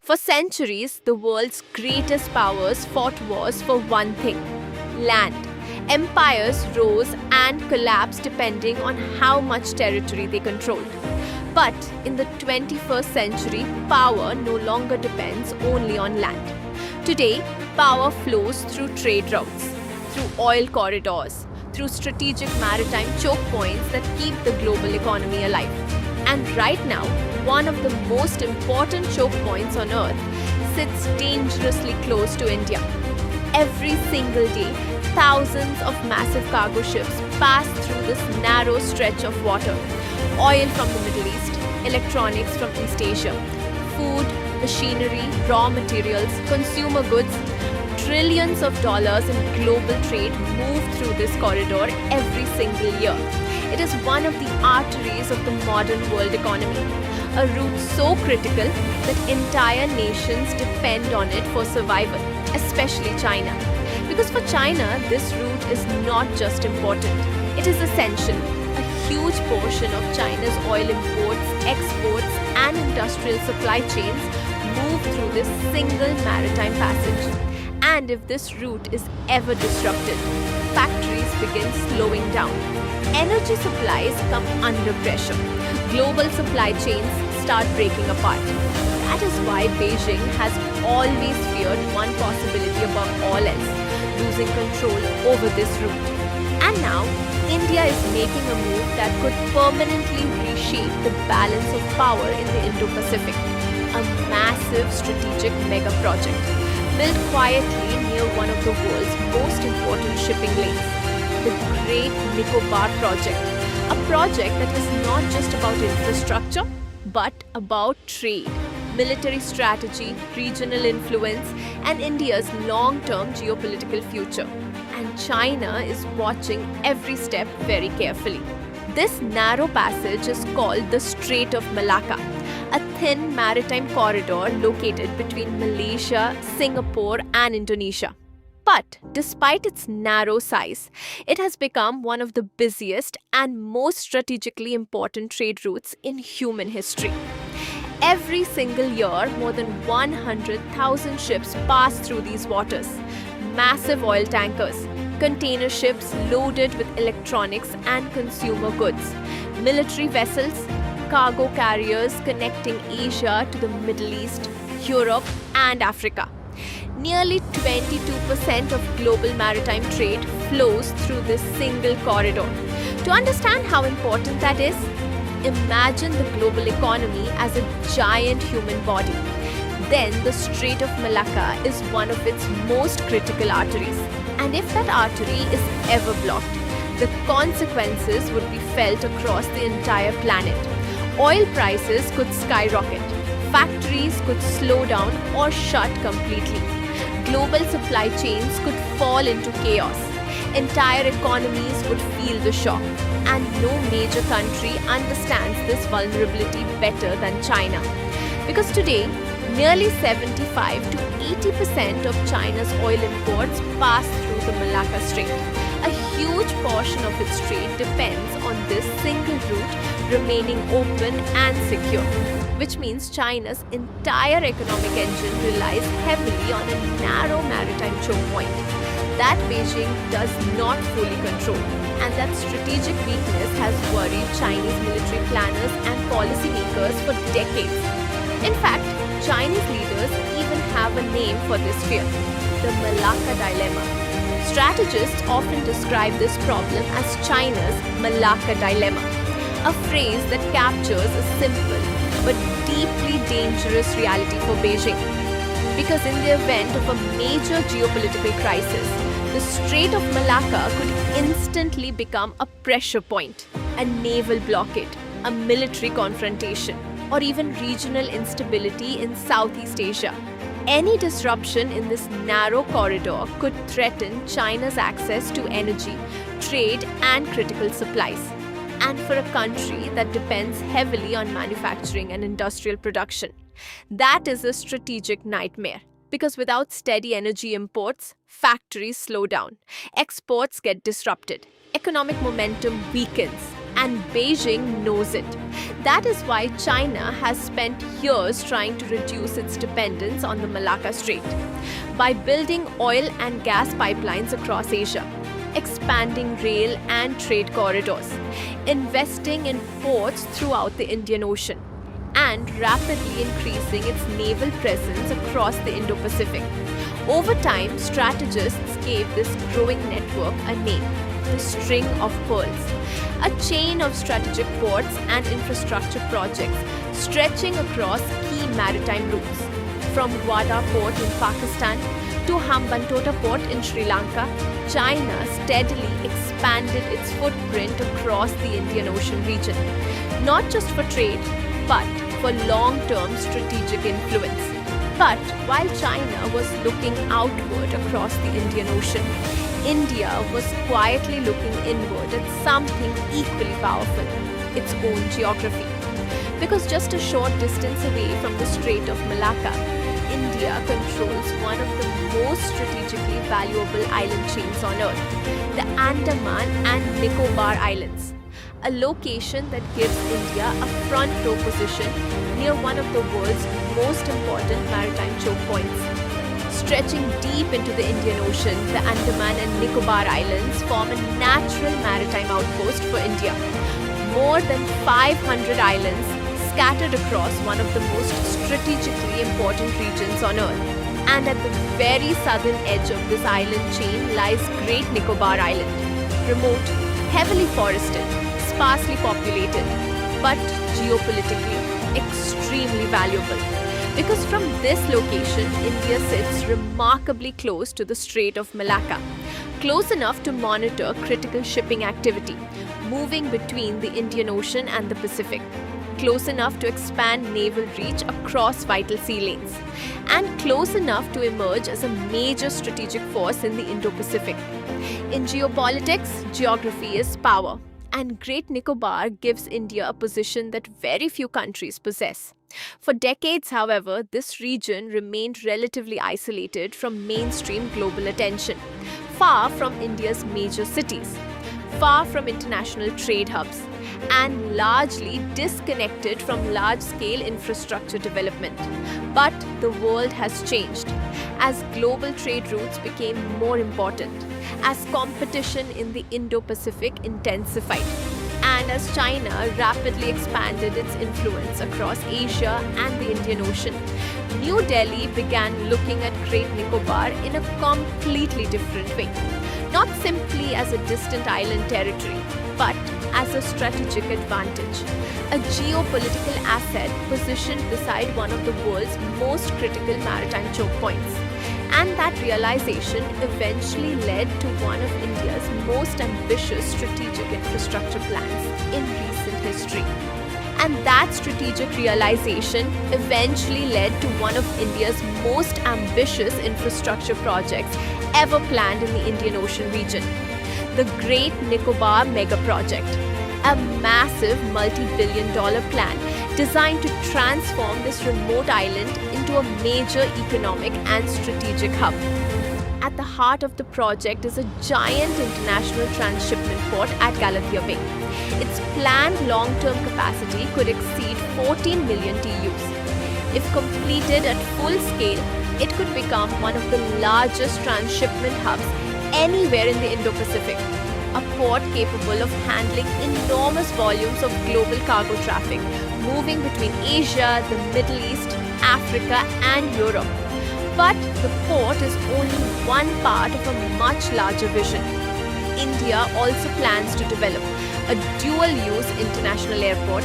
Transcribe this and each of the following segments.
For centuries, the world's greatest powers fought wars for one thing: land. Empires rose and collapsed depending on how much territory they controlled. But in the 21st century, power no longer depends only on land. Today, power flows through trade routes, through oil corridors, through strategic maritime choke points that keep the global economy alive. And right now, one of the most important choke points on Earth sits dangerously close to India. Every single day, thousands of massive cargo ships pass through this narrow stretch of water. Oil from the Middle East, electronics from East Asia, food, machinery, raw materials, consumer goods. Trillions of dollars in global trade move through this corridor every single year. It is one of the arteries of the modern world economy, a route so critical that entire nations depend on it for survival, especially China. Because for China, this route is not just important, it is essential. A huge portion of China's oil imports, exports, and industrial supply chains move through this single maritime passage. And if this route is ever disrupted, factories begin slowing down. Energy supplies come under pressure. Global supply chains start breaking apart. That is why Beijing has always feared one possibility above all else: losing control over this route. And now, India is making a move that could permanently reshape the balance of power in the Indo-Pacific. A massive strategic mega project, built quietly near one of the world's most important shipping lanes, the Great Nicobar Project. A project that is not just about infrastructure, but about trade, military strategy, regional influence, and India's long-term geopolitical future. And China is watching every step very carefully. This narrow passage is called the Strait of Malacca, a thin maritime corridor located between Malaysia, Singapore, and Indonesia. But despite its narrow size, it has become one of the busiest and most strategically important trade routes in human history. Every single year, more than 100,000 ships pass through these waters. Massive oil tankers, container ships loaded with electronics and consumer goods, military vessels, cargo carriers connecting Asia to the Middle East, Europe, and Africa. Nearly 22% of global maritime trade flows through this single corridor. To understand how important that is, imagine the global economy as a giant human body. Then the Strait of Malacca is one of its most critical arteries. And if that artery is ever blocked, the consequences would be felt across the entire planet. Oil prices could skyrocket, factories could slow down or shut completely. Global supply chains could fall into chaos. Entire economies would feel the shock. And no major country understands this vulnerability better than China. Because today, nearly 75 to 80% of China's oil imports pass through the Malacca Strait. A huge portion of its trade depends on this single route remaining open and secure, which means China's entire economic engine relies heavily on a narrow maritime choke point that Beijing does not fully control. And that strategic weakness has worried Chinese military planners and policymakers for decades. In fact, Chinese leaders even have a name for this fear: the Malacca Dilemma. Strategists often describe this problem as China's Malacca Dilemma, a phrase that captures a simple but deeply dangerous reality for Beijing. Because in the event of a major geopolitical crisis, the Strait of Malacca could instantly become a pressure point, a naval blockade, a military confrontation, or even regional instability in Southeast Asia. Any disruption in this narrow corridor could threaten China's access to energy, trade, and critical supplies. And for a country that depends heavily on manufacturing and industrial production, that is a strategic nightmare. Because without steady energy imports, factories slow down, exports get disrupted, economic momentum weakens, and Beijing knows it. That is why China has spent years trying to reduce its dependence on the Malacca Strait by building oil and gas pipelines across Asia, expanding rail and trade corridors, investing in ports throughout the Indian Ocean, and rapidly increasing its naval presence across the Indo-Pacific. Over time, strategists gave this growing network a name: the String of Pearls, a chain of strategic ports and infrastructure projects stretching across key maritime routes. From Wada Port in Pakistan to Hambantota Port in Sri Lanka, China steadily expanded its footprint across the Indian Ocean region, not just for trade, but for long-term strategic influence. But while China was looking outward across the Indian Ocean, India was quietly looking inward at something equally powerful: its own geography. Because just a short distance away from the Strait of Malacca, India controls one of the most strategically valuable island chains on Earth, the Andaman and Nicobar Islands, a location that gives India a front row position near one of the world's most important maritime choke points. Stretching deep into the Indian Ocean, the Andaman and Nicobar Islands form a natural maritime outpost for India. More than 500 islands scattered across one of the most strategically important regions on Earth. And at the very southern edge of this island chain lies Great Nicobar Island, remote, heavily forested, sparsely populated, but geopolitically extremely valuable. Because from this location, India sits remarkably close to the Strait of Malacca, close enough to monitor critical shipping activity moving between the Indian Ocean and the Pacific, close enough to expand naval reach across vital sea lanes, and close enough to emerge as a major strategic force in the Indo-Pacific. In geopolitics, geography is power, and Great Nicobar gives India a position that very few countries possess. For decades, however, this region remained relatively isolated from mainstream global attention, far from India's major cities, far from international trade hubs, and largely disconnected from large-scale infrastructure development. But the world has changed as global trade routes became more important, as competition in the Indo-Pacific intensified, and as China rapidly expanded its influence across Asia and the Indian Ocean. New Delhi began looking at Great Nicobar in a completely different way, not simply as a distant island territory, but as a strategic advantage, a geopolitical asset positioned beside one of the world's most critical maritime choke points. And that realization eventually led to one of India's most ambitious strategic infrastructure plans in recent history. And that strategic realization eventually led to one of India's most ambitious infrastructure projects ever planned in the Indian Ocean region: the Great Nicobar Mega Project, a massive multi-billion-dollar plan designed to transform this remote island into a major economic and strategic hub. At the heart of the project is a giant international transshipment port at Galathea Bay. Its planned long-term capacity could exceed 14 million TEUs. If completed at full scale, it could become one of the largest transshipment hubs anywhere in the Indo-Pacific, a port capable of handling enormous volumes of global cargo traffic moving between Asia, the Middle East, Africa, and Europe. But the port is only one part of a much larger vision. India also plans to develop a dual-use international airport,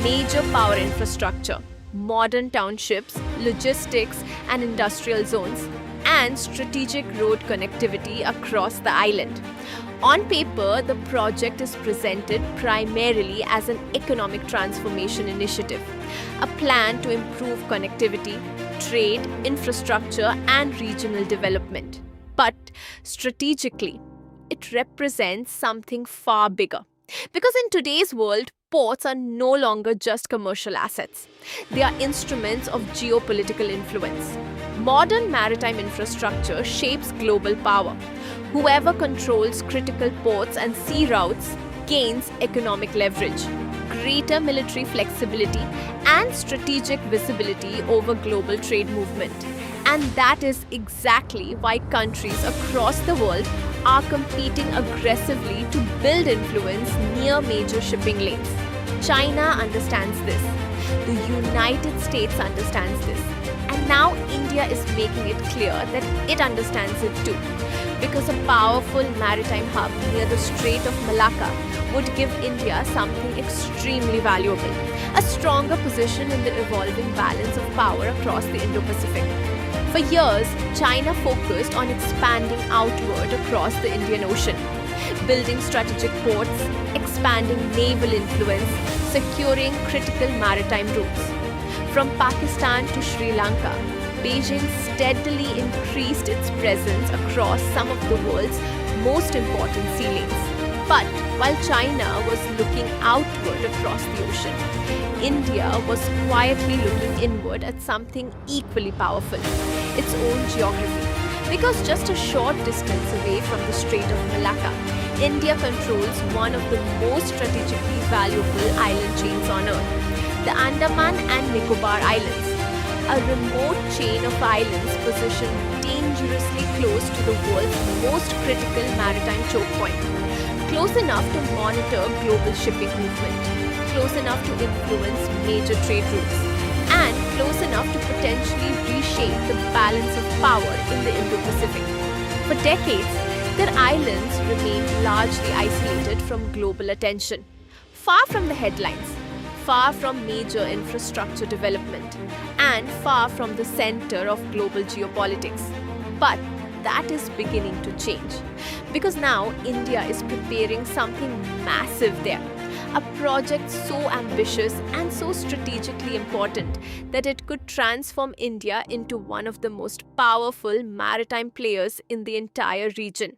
major power infrastructure, modern townships, logistics and industrial zones, and strategic road connectivity across the island. On paper, the project is presented primarily as an economic transformation initiative, a plan to improve connectivity, trade, infrastructure, and regional development. But strategically, it represents something far bigger. Because in today's world, ports are no longer just commercial assets. They are instruments of geopolitical influence. Modern maritime infrastructure shapes global power. Whoever controls critical ports and sea routes gains economic leverage, greater military flexibility, and strategic visibility over global trade movement. And that is exactly why countries across the world are competing aggressively to build influence near major shipping lanes. China understands this. The United States understands this. And now India is making it clear that it understands it too. Because a powerful maritime hub near the Strait of Malacca would give India something extremely valuable, a stronger position in the evolving balance of power across the Indo-Pacific. For years, China focused on expanding outward across the Indian Ocean, building strategic ports, expanding naval influence, securing critical maritime routes. From Pakistan to Sri Lanka, Beijing steadily increased its presence across some of the world's most important sea lanes. But while China was looking outward across the ocean, India was quietly looking inward at something equally powerful, its own geography. Because just a short distance away from the Strait of Malacca, India controls one of the most strategically valuable island chains on Earth, the Andaman and Nicobar Islands, a remote chain of islands positioned dangerously close to the world's most critical maritime choke point, close enough to monitor global shipping movement, close enough to influence major trade routes, and close enough to potentially reshape the balance of power in the Indo-Pacific. For decades, their islands remained largely isolated from global attention, far from the headlines, far from major infrastructure development, and far from the center of global geopolitics. But that is beginning to change because now India is preparing something massive there. A project so ambitious and so strategically important that it could transform India into one of the most powerful maritime players in the entire region.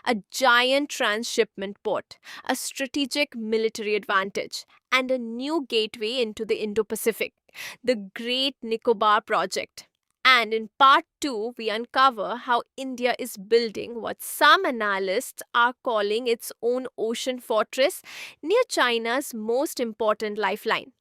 A giant transshipment port, a strategic military advantage, and a new gateway into the Indo Pacific, the Great Nicobar Project. And in part 2, we uncover how India is building what some analysts are calling its own ocean fortress near China's most important lifeline.